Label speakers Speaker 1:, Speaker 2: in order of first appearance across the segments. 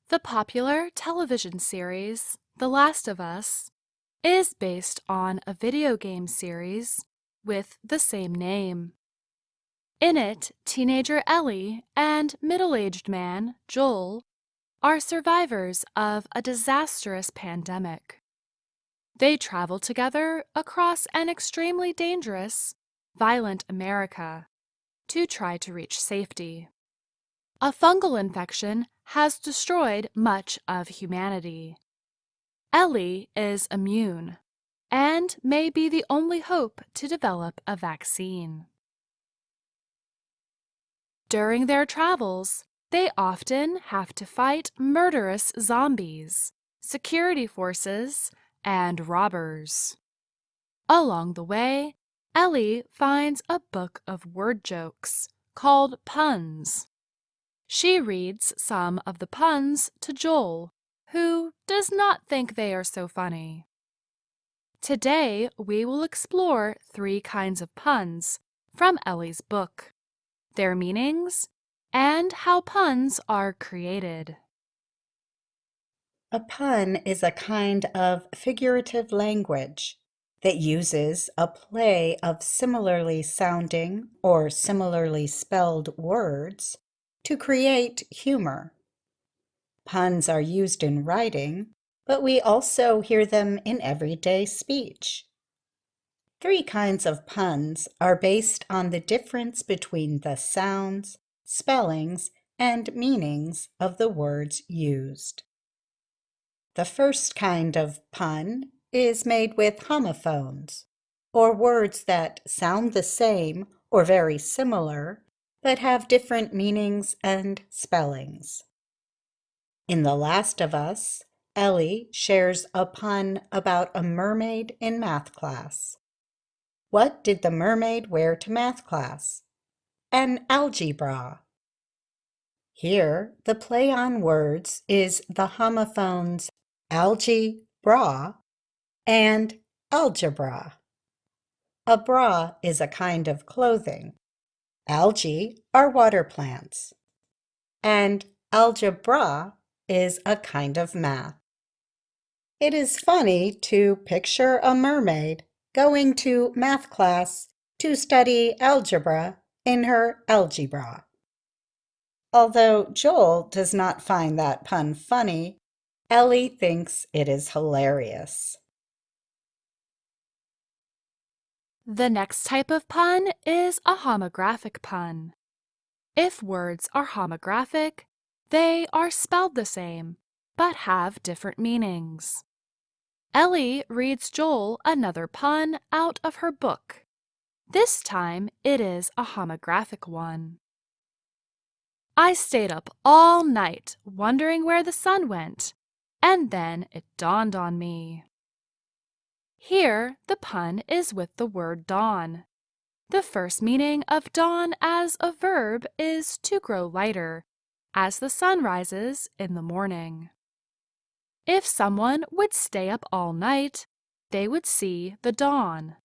Speaker 1: The popular television series The Last of Us is based on a video game series with the same name. In it, teenager Ellie and middle-aged man Joel are survivors of a disastrous pandemic. They travel together across an extremely dangerous, violent America to try to reach safety. A fungal infection has destroyed much of humanity. Ellie is immune and may be the only hope to develop a vaccine. During their travels, they often have to fight murderous zombies, security forces, and robbers. Along the way, Ellie finds a book of word jokes called Puns. She reads some of the puns to Joel, who does not think they are so funny. Today, we will explore 3 kinds of puns from Ellie's book, their meanings, and how puns are created.
Speaker 2: A pun is a kind of figurative language that uses a play of similarly sounding or similarly spelled words to create humor. Puns are used in writing, but we also hear them in everyday speech. 3 kinds of puns are based on the difference between the sounds, spellings, and meanings of the words used. The first kind of pun is made with homophones, or words that sound the same or very similar, but have different meanings and spellings. In The Last of Us, Ellie shares a pun about a mermaid in math class. What did the mermaid wear to math class? An algae bra. Here, the play on words is the homophones algae bra and algebra. A bra is a kind of clothing. Algae are water plants. And algebra is a kind of math. It is funny to picture a mermaid going to math class to study algebra in her algae bra. Although Joel does not find that pun funny, Ellie thinks it is hilarious.
Speaker 1: The next type of pun is a homographic pun. If words are homographic, they are spelled the same, but have different meanings. Ellie reads Joel another pun out of her book. This time it is a homographic one. I stayed up all night wondering where the sun went, and then it dawned on me. Here the pun is with the word dawn. The first meaning of dawn as a verb is to grow lighter, as the sun rises in the morning. If someone would stay up all night, they would see the dawn.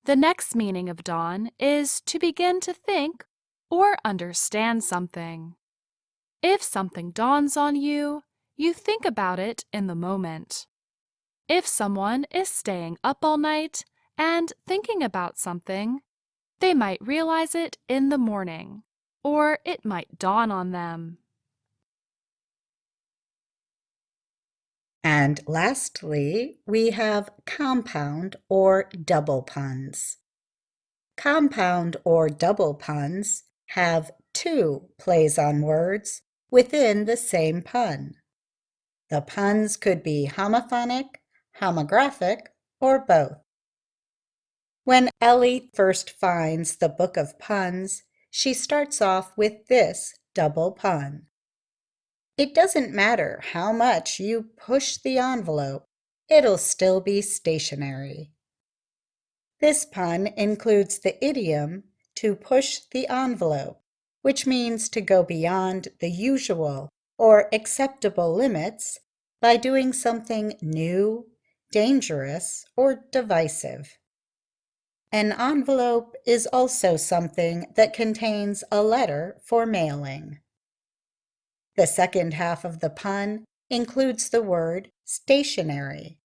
Speaker 1: The next meaning of dawn is to begin to think or understand something. If something dawns on you, you think about it in the moment. If someone is staying up all night and thinking about something, they might realize it in the morning, or it might dawn on them.
Speaker 2: And lastly, we have compound or double puns. Compound or double puns have 2 plays on words within the same pun. The puns could be homophonic, homographic, or both. When Ellie first finds the book of puns, she starts off with this double pun. It doesn't matter how much you push the envelope, it'll still be stationary. This pun includes the idiom to push the envelope, which means to go beyond the usual or acceptable limits by doing something new, dangerous, or divisive. An envelope is also something that contains a letter for mailing. The second half of the pun includes the word stationery.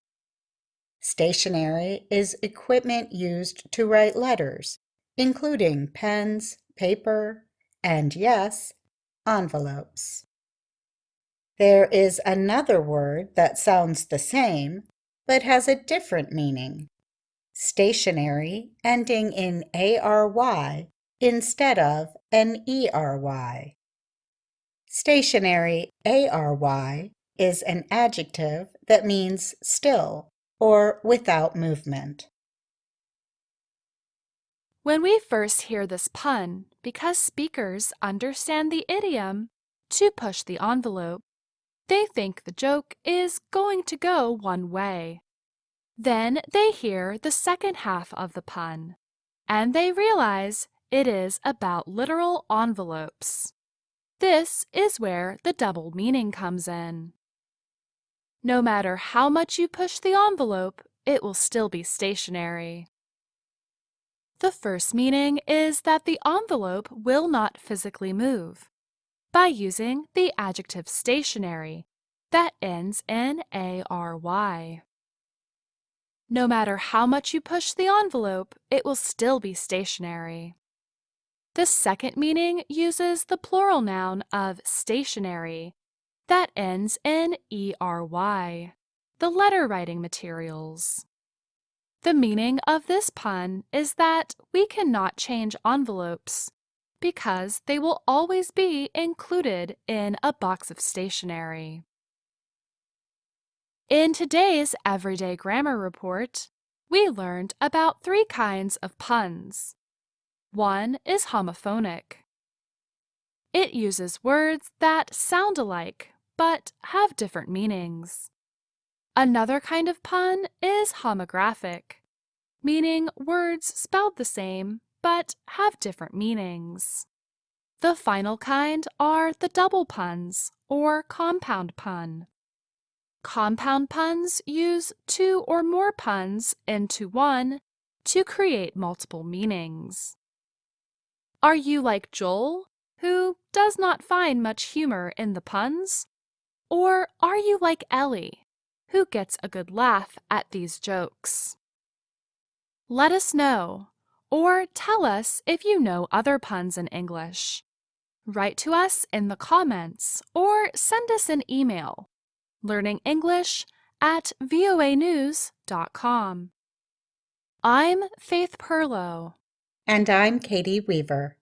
Speaker 2: Stationery is equipment used to write letters, including pens, paper, and yes, envelopes. There is another word that sounds the same, but has a different meaning. Stationary ending in ARY instead of an ERY. Stationary ARY is an adjective that means still or without movement.
Speaker 1: When we first hear this pun, because speakers understand the idiom to push the envelope, they think the joke is going to go one way. Then they hear the second half of the pun, and they realize it is about literal envelopes. This is where the double meaning comes in. No matter how much you push the envelope, it will still be stationary. The first meaning is that the envelope will not physically move by using the adjective stationary that ends in ARY. No matter how much you push the envelope, it will still be stationary. The second meaning uses the plural noun of stationary that ends in ERY, the letter writing materials. The meaning of this pun is that we cannot change envelopes because they will always be included in a box of stationery. In today's Everyday Grammar Report, we learned about 3 kinds of puns. One is homophonic. It uses words that sound alike but have different meanings. Another kind of pun is homographic, meaning words spelled the same but have different meanings. The final kind are the double puns or compound pun. Compound puns use 2 or more puns into one to create multiple meanings. Are you like Joel, who does not find much humor in the puns? Or are you like Ellie, who gets a good laugh at these jokes? Let us know, or tell us if you know other puns in English. Write to us in the comments or send us an email. learningenglish@voanews.com. I'm Faith Perlow.
Speaker 2: And I'm Katie Weaver.